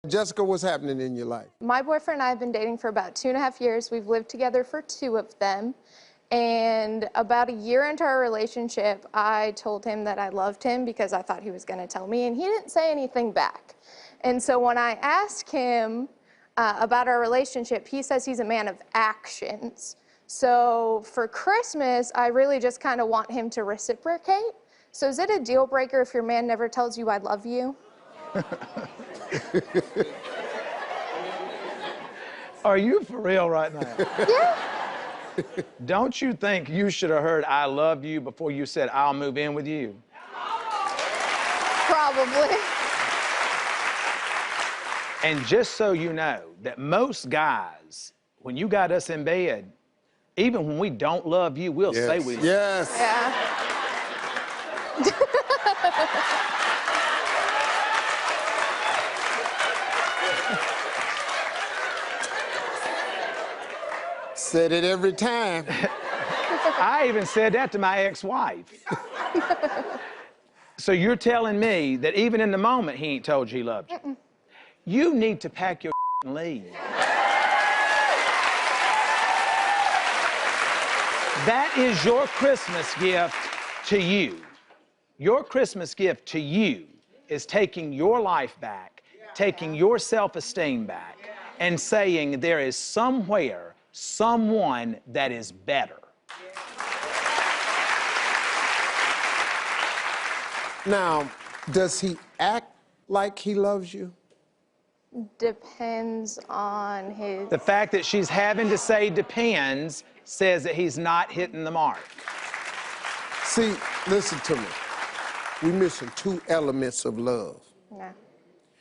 Jessica, what's happening in your life? My boyfriend and I have been dating for about 2.5 years. We've lived together for 2 of them. And about a year into our relationship, I told him that I loved him because I thought he was going to tell me, and he didn't say anything back. And so when I asked him about our relationship, he says he's a man of actions. So for Christmas, I really just kind of want him to reciprocate. So is it a deal breaker if your man never tells you I love you? Are you for real right now? Yeah. Don't you think you should have heard I love you before you said I'll move in with you? Probably. And just so you know, that most guys, when you got us in bed, even when we don't love you, we'll say we love you. Yes. Yeah. Said it every time. I even said that to my ex-wife. So you're telling me that even in the moment he ain't told you he loved you? Mm-mm. You need to pack your and leave. That is your Christmas gift to you. Your Christmas gift to you is taking your life back, taking your self-esteem back, and saying there is somewhere someone that is better. Now, does he act like he loves you? Depends on his... The fact that she's having to say depends says that he's not hitting the mark. See, listen to me. We're missing 2 elements of love. Yeah.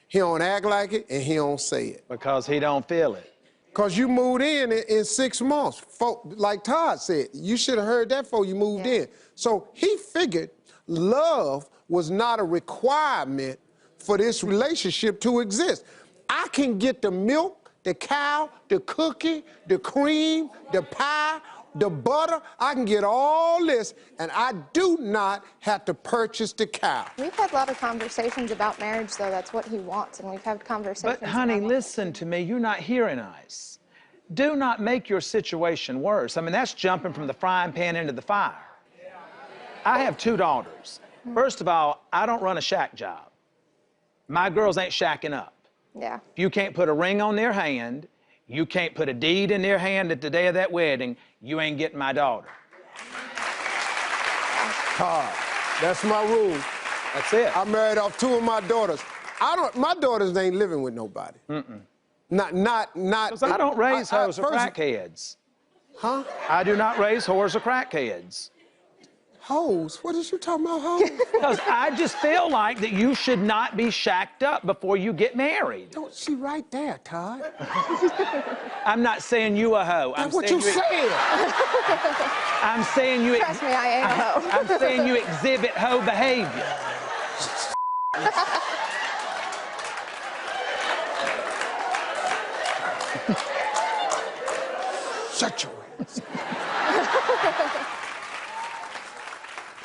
He don't act like it, and he don't say it. Because he don't feel it. Because you moved in 6 months. Like Todd said, you should have heard that before you moved in. So he figured love was not a requirement for this relationship to exist. I can get the milk, the cow, the cookie, the cream, the pie, the butter. I can get all this, and I do not have to purchase the cow. We've had a lot of conversations about marriage, though. That's what he wants, and we've had conversations. But, honey, listen to me. You're not hearing us. Do not make your situation worse. I mean, that's jumping from the frying pan into the fire. I have 2 daughters. First of all, I don't run a shack job. My girls ain't shacking up. Yeah. If you can't put a ring on their hand, you can't put a deed in their hand at the day of that wedding, you ain't getting my daughter. Todd, that's my rule. That's it. I married off 2 of my daughters. My daughters ain't living with nobody. Mm-mm. Not. Because I don't raise hoes or crackheads. Huh? I do not raise whores or crackheads. Hoes? What is you talking about, hoes? Because I just feel like that you should not be shacked up before you get married. Don't she right there, Todd? I'm not saying you a hoe. That's what you said. I'm saying you... Trust me, I ain't a hoe. I'm saying you exhibit hoe behavior. Shut your ass.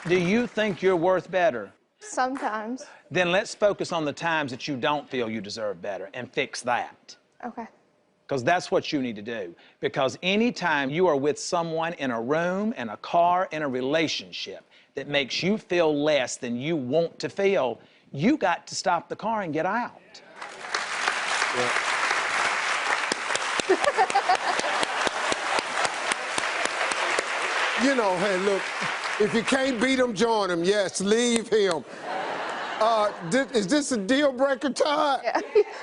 Do you think you're worth better? Sometimes. Then let's focus on the times that you don't feel you deserve better and fix that. Okay. Because that's what you need to do. Because anytime you are with someone in a room, in a car, in a relationship that makes you feel less than you want to feel, you got to stop the car and get out. Yeah. You know, hey, look, if you can't beat him, join him. Yes, leave him. Is this a deal breaker, Todd? Yeah.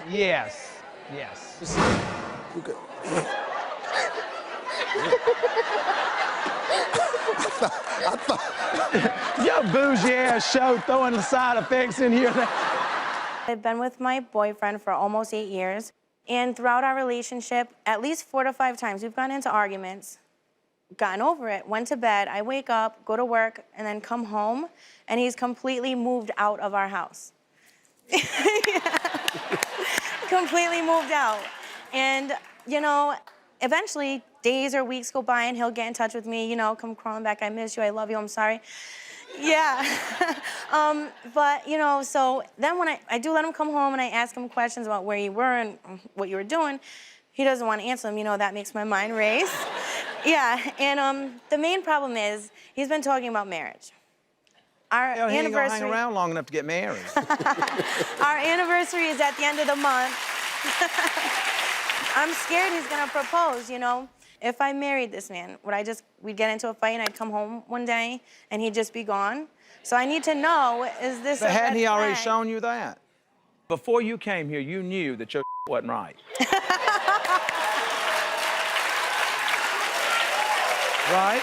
Yes. Yes. Okay. I thought... Your bougie ass show throwing the side effects in here. I've been with my boyfriend for almost 8 years, and throughout our relationship, at least 4 to 5 times, we've gotten into arguments, gotten over it, went to bed, I wake up, go to work, and then come home, and he's completely moved out of our house. Completely moved out. And, you know, eventually, days or weeks go by, and he'll get in touch with me, you know, come crawling back, I miss you, I love you, I'm sorry. Yeah. But, you know, so then when I do let him come home and I ask him questions about where you were and what you were doing, he doesn't want to answer them. You know, that makes my mind race. Yeah, and the main problem is he's been talking about marriage. Our Hell, he ain't gonna hang anniversary, around long enough to get married. our anniversary is at the end of the month. I'm scared he's gonna propose, you know? If I married this man, we'd get into a fight and I'd come home one day and he'd just be gone? So I need to know, is this But a hadn't red he already flag? shown you that? Before you came here, you knew that your wasn't right. Right?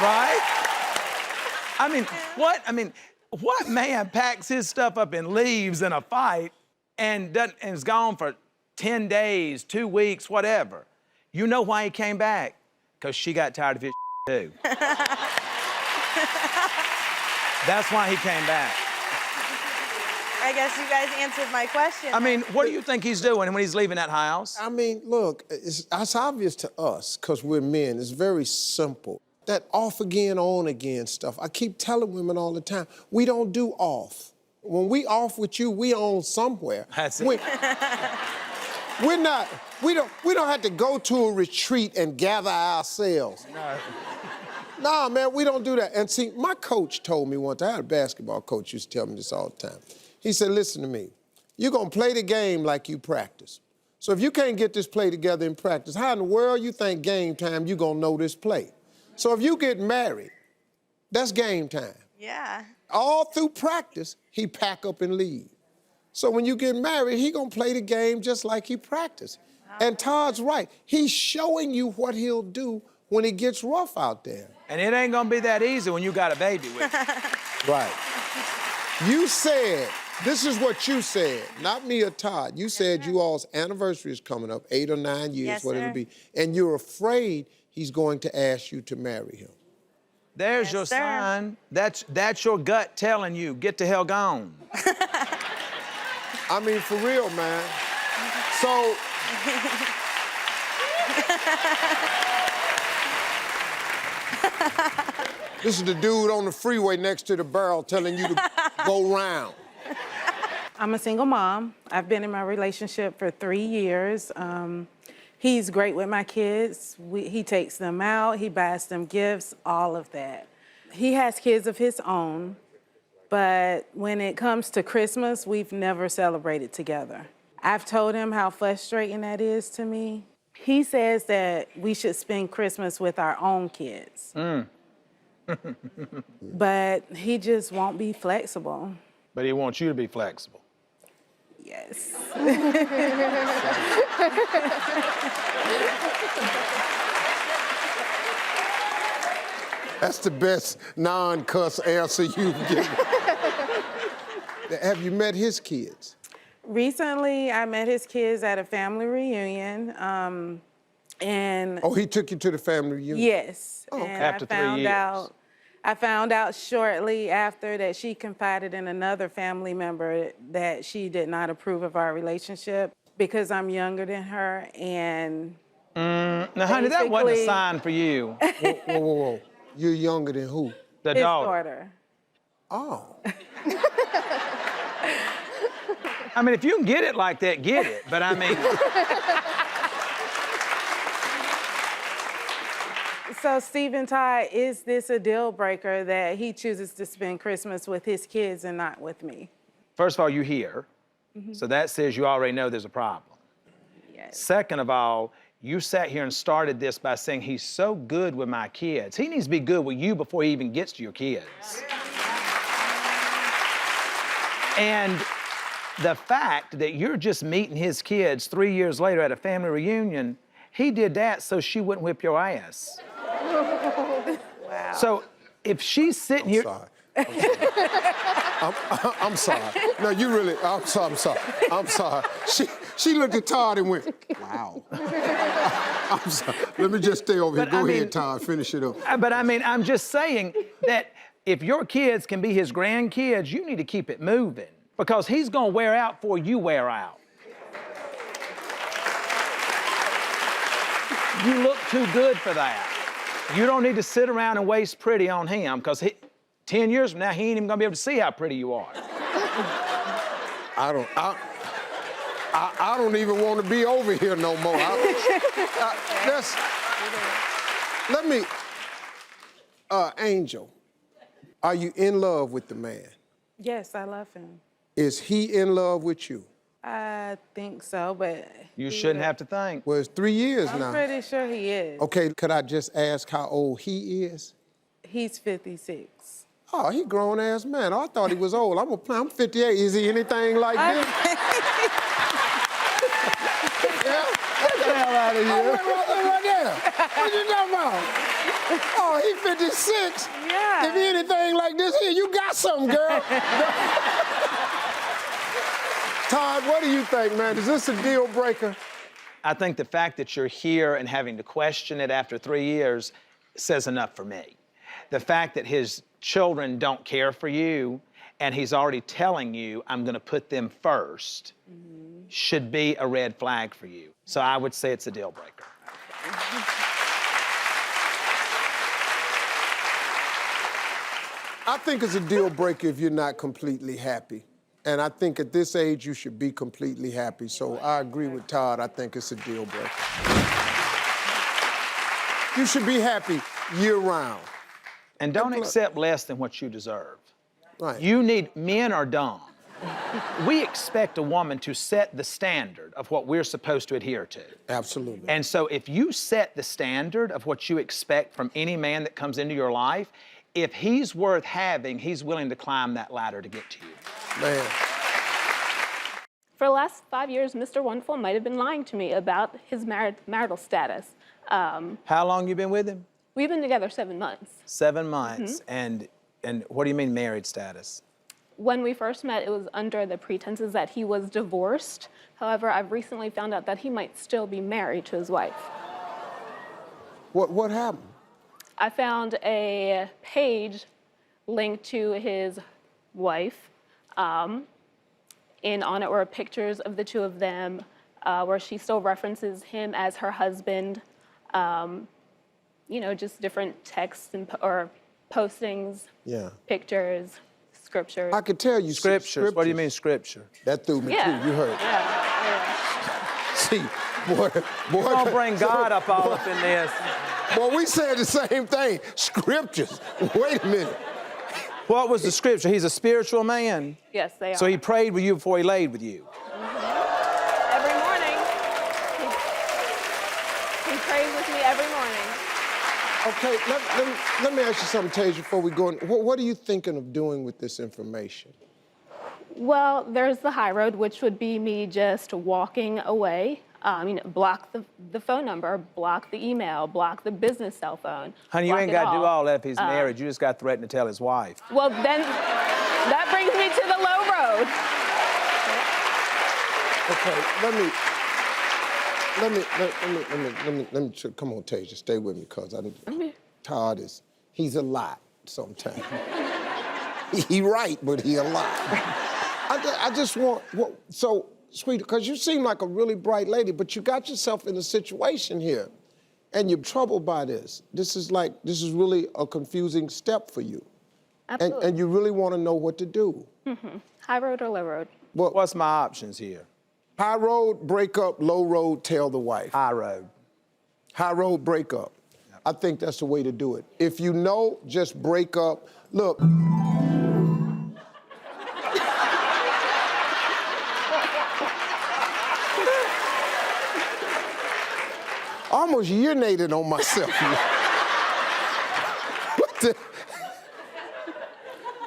Right? What man packs his stuff up and leaves in a fight and is gone for 10 days, 2 weeks, whatever? You know why he came back? Because she got tired of his too. That's why he came back. I guess you guys answered my question. I mean, what do you think he's doing when he's leaving that house? I mean, look, it's obvious to us, because we're men. It's very simple. That off again, on again stuff. I keep telling women all the time, we don't do off. When we off with you, we on somewhere. That's it. We don't have to go to a retreat and gather ourselves. No. Nah, man, we don't do that. And see, my coach told me once, I had a basketball coach who used to tell me this all the time. He said, listen to me, you're gonna play the game like you practice. So if you can't get this play together in practice, how in the world you think game time you gonna know this play? So if you get married, that's game time. Yeah. All through practice, he pack up and leave. So when you get married, he gonna play the game just like he practiced. And Todd's right. He's showing you what he'll do when it gets rough out there. And it ain't gonna be that easy when you got a baby with you. Right. You said, this is what you said, not me or Todd. You said you all's anniversary is coming up, 8 or 9 years, Yes, what sir. it'll be. And you're afraid he's going to ask you to marry him. There's Yes, your sir. sign. That's your gut telling you, get the hell gone. I mean, for real, man. So, this is the dude on the freeway next to the barrel telling you to go round. I'm a single mom. I've been in my relationship for 3 years. He's great with my kids. He takes them out, he buys them gifts, all of that. He has kids of his own, but when it comes to Christmas, we've never celebrated together. I've told him how frustrating that is to me. He says that we should spend Christmas with our own kids. But he just won't be flexible. But he wants you to be flexible. Yes. That's the best non-cuss answer you've given. Have you met his kids? Recently, I met his kids at a family reunion, and Oh, he took you to the family reunion? yes, Oh, and after 3 years. I found out shortly after that she confided in another family member that she did not approve of our relationship because I'm younger than her, and Now, honey, that wasn't a Basically- sign for you. Whoa. You're younger than who? The his daughter. daughter. Oh. I mean, if you can get it like that, get it. But I mean, So, Stephen Todd, is this a deal breaker that he chooses to spend Christmas with his kids and not with me? first of all, you're here. So that says you already know there's a problem. Yes. Second of all, you sat here and started this by saying he's so good with my kids. He needs to be good with you before he even gets to your kids. And the fact that you're just meeting his kids 3 years later at a family reunion, he did that so she wouldn't whip your ass. Wow. So if she's sitting here, Sorry. I'm sorry. No, you really, I'm sorry. She looked at Todd and went, wow. I'm sorry. Let me just stay over here. But Go I ahead, mean- Todd, finish it up. but I mean, I'm just saying that if your kids can be his grandkids, you need to keep it moving because he's gonna wear out before you wear out. You look too good for that. You don't need to sit around and waste pretty on him, because 10 years from now, he ain't even gonna be able to see how pretty you are. I don't even want to be over here no more. Let me, Angel, are you in love with the man? Yes, I love him. Is he in love with you? I think so, but... You shouldn't have to think. Well, it's 3 years now. I'm pretty sure he is. Okay, could I just ask how old he is? He's 56. Oh, he grown-ass man. Oh, I thought he was old. I'm 58. Is he anything like this? Yeah? Get the hell out of here. Oh, right there. What you talking about? Oh, he 56. Yeah. If he anything like this, here, you got something, girl. Todd, what do you think, man? Is this a deal breaker? I think the fact that you're here and having to question it after 3 years says enough for me. The fact that his children don't care for you and he's already telling you, I'm gonna put them first, should be a red flag for you. So I would say it's a deal breaker. I think it's a deal breaker if you're not completely happy. And I think at this age, you should be completely happy. So I agree with Todd. I think it's a deal breaker. You should be happy year-round. And don't accept less than what you deserve. Right. You need, men are dumb. We expect a woman to set the standard of what we're supposed to adhere to. Absolutely. And so if you set the standard of what you expect from any man that comes into your life, if he's worth having, he's willing to climb that ladder to get to you. Man. For the last 5 years, Mr. Wonderful might have been lying to me about his marital status. How long you been with him? We've been together 7 months. 7 months. And what do you mean married status? When we first met, it was under the pretenses that he was divorced. However, I've recently found out that he might still be married to his wife. What happened? I found a page linked to his wife, and on it were pictures of the two of them, where she still references him as her husband. You know, just different texts or postings, pictures, scriptures. I could tell you Scriptures. What do you mean scripture? That threw me too, you heard. See, boy. Don't bring God up all up in this. Well, we said the same thing. Scriptures. Wait a minute. What was the scripture? He's a spiritual man. Yes, they are. So he prayed with you before he laid with you. Every morning. He prays with me every morning. Okay, let me ask you something, Tasia, before we go on. What are you thinking of doing with this information? Well, there's the high road, which would be me just walking away. Block the phone number, block the email, block the business cell phone. Honey, you ain't got to do all that if he's married. You just got to threaten to tell his wife. Well, then that brings me to the low road. Okay, let me come on, Tasia, stay with me, cause Todd he's a lot sometimes. He right, but he a lot. I just want, so, sweetie, because you seem like a really bright lady, but you got yourself in a situation here, and you're troubled by this. This is really a confusing step for you. Absolutely. And you really want to know what to do. Mm-hmm. High road or low road? Well, What's my options here? high road, break up. Low road, tell the wife. High road. High road, break up. Yep. I think that's the way to do it. If you know, just break up. Look. I almost urinated on myself. What the?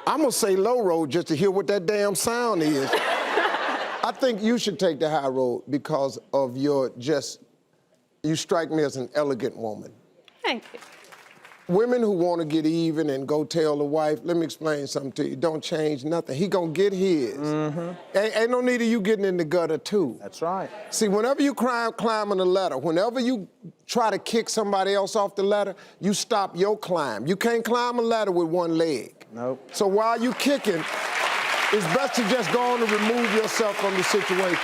I'm gonna say low road just to hear what that damn sound is. I think you should take the high road because of you strike me as an elegant woman. Thank you. Women who want to get even and go tell the wife, let me explain something to you, don't change nothing. He gonna get his. Mm-hmm. Ain't no need of you getting in the gutter too. That's right. See, whenever you climbing a ladder, whenever you try to kick somebody else off the ladder, you stop your climb. You can't climb a ladder with one leg. Nope. So while you kicking, it's best to just go on and remove yourself from the situation.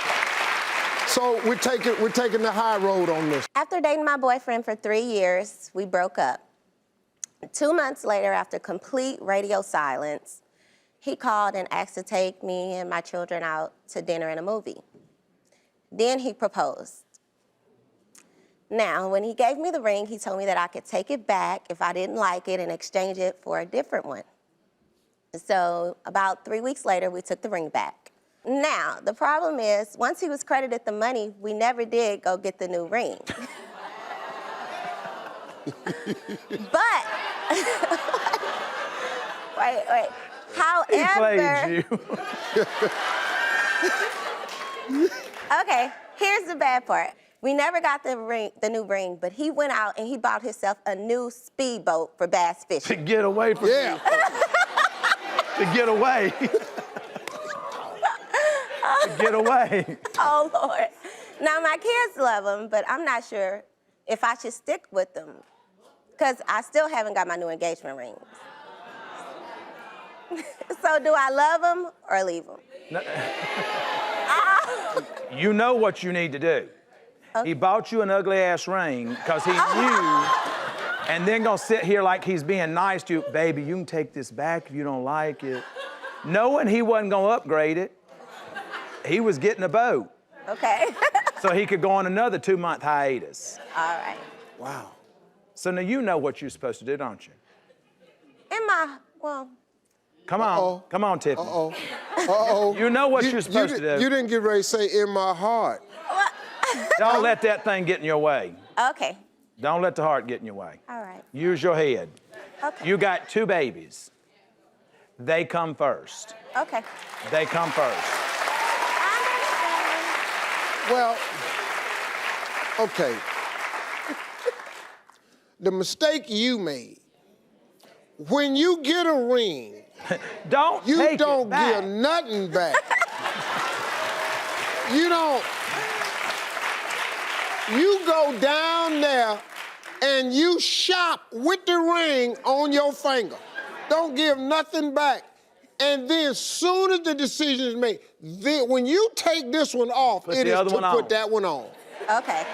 So we're taking the high road on this. After dating my boyfriend for 3 years, we broke up. 2 months later, after complete radio silence, he called and asked to take me and my children out to dinner and a movie. Then he proposed. Now, when he gave me the ring, he told me that I could take it back if I didn't like it and exchange it for a different one. So about 3 weeks later, we took the ring back. Now, the problem is, once he was credited the money, we never did go get the new ring. But, wait. However, he played you. Okay, here's the bad part. We never got the new ring, but he went out and he bought himself a new speedboat for bass To fishing. get away from you. To get away. To get away. Oh, Lord. Now, my kids love him, but I'm not sure if I should stick with them because I still haven't got my new engagement rings. So do I love him or leave him? No. You know what you need to do. Okay. He bought you an ugly-ass ring because he knew, and then gonna sit here like he's being nice to you. Baby, you can take this back if you don't like it. Knowing he wasn't gonna upgrade it, he was getting a boat. Okay. So he could go on another 2-month hiatus. All right. Wow. So now you know what you're supposed to do, don't you? Come on. Come on, Tiffany. Uh-oh. You know what you're supposed to do. You didn't get ready to say in my heart. Don't let that thing get in your way. Okay. Don't let the heart get in your way. All right. Use your head. Okay. You got 2 babies. They come first. Okay. They come first. Well, okay. The mistake you made, when you get a ring, you don't give nothing back. You go down there and you shop with the ring on your finger. Don't give nothing back. And then soon as the decision is made, then when you take this one off, it is to put that one on. Okay.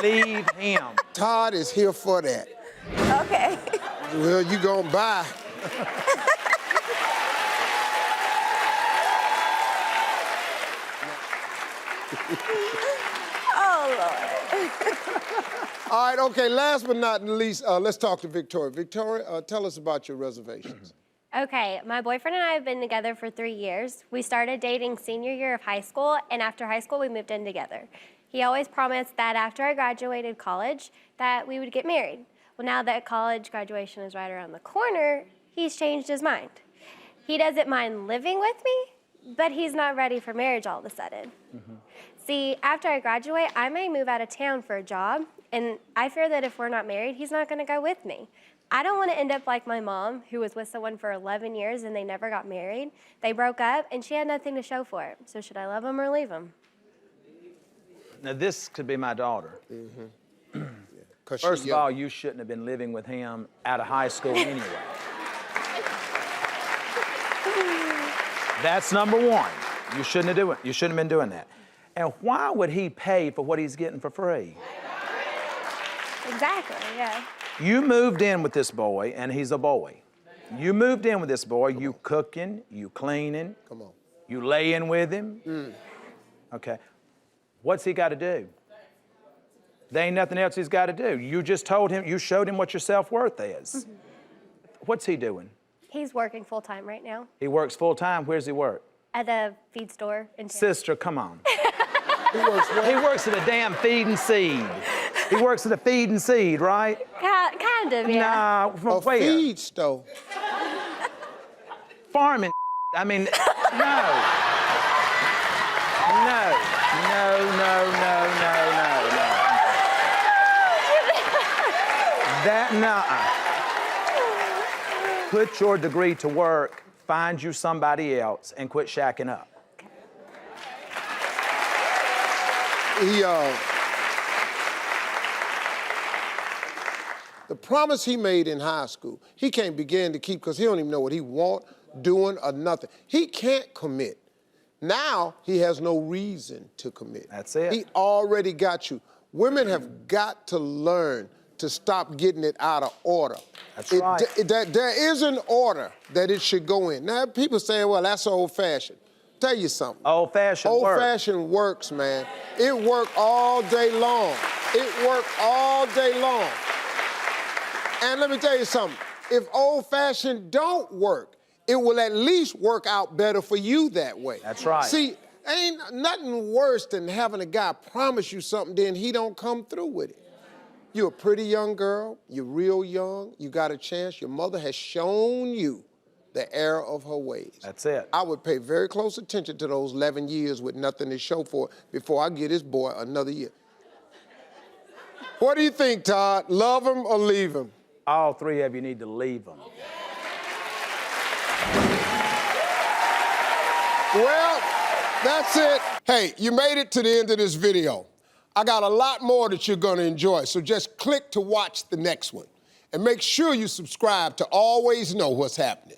Leave him. Todd is here for that. Okay. Well, you gonna buy. Oh, Lord. All right, okay, last but not least, let's talk to Victoria. Victoria, tell us about your reservations. Okay, my boyfriend and I have been together for 3 years. We started dating senior year of high school, and after high school, we moved in together. He always promised that after I graduated college, that we would get married. Well, now that college graduation is right around the corner, he's changed his mind. He doesn't mind living with me, but he's not ready for marriage all of a sudden. See, after I graduate, I may move out of town for a job, and I fear that if we're not married, he's not gonna go with me. I don't want to end up like my mom, who was with someone for 11 years and they never got married. They broke up and she had nothing to show for it. So should I love him or leave him? Now this could be my daughter. First of all, you shouldn't have been living with him out of high school anyway. That's number one. You shouldn't have been doing that. And why would he pay for what he's getting for free? Exactly, yeah. You moved in with this boy, and he's a boy. You moved in with this boy, you cooking, you cleaning. Come on. You laying with him. Okay. What's he got to do? There ain't nothing else he's got to do. You just told him, you showed him what your self-worth is. What's he doing? He's working full-time right now. He works full-time. Where's he work? At a feed store in town. Sister, come on. He works at a damn feed and seed. He works at a feed and seed, right? Kind of, yeah. Nah, from where? Feed store. Farming. I mean, no. Put your degree to work, find you somebody else, and quit shacking up. The promise he made in high school, he can't begin to keep because he don't even know what he want, doing, or nothing. He can't commit. Now, he has no reason to commit. That's it. He already got you. Women have got to learn to stop getting it out of order. That's right. There is an order that it should go in. Now, people say, well, that's old-fashioned. Tell you something. Old-fashioned works. Old-fashioned works, man. It worked all day long. It worked all day long. And let me tell you something. If old-fashioned don't work, it will at least work out better for you that way. That's right. See, ain't nothing worse than having a guy promise you something, then he don't come through with it. You're a pretty young girl, you're real young, you got a chance, your mother has shown you the error of her ways. That's it. I would pay very close attention to those 11 years with nothing to show for it before I give this boy another year. What do you think, Todd? Love him or leave him? All three of you need to leave them. Well, that's it. Hey, you made it to the end of this video. I got a lot more that you're gonna enjoy, so just click to watch the next one. And make sure you subscribe to always know what's happening.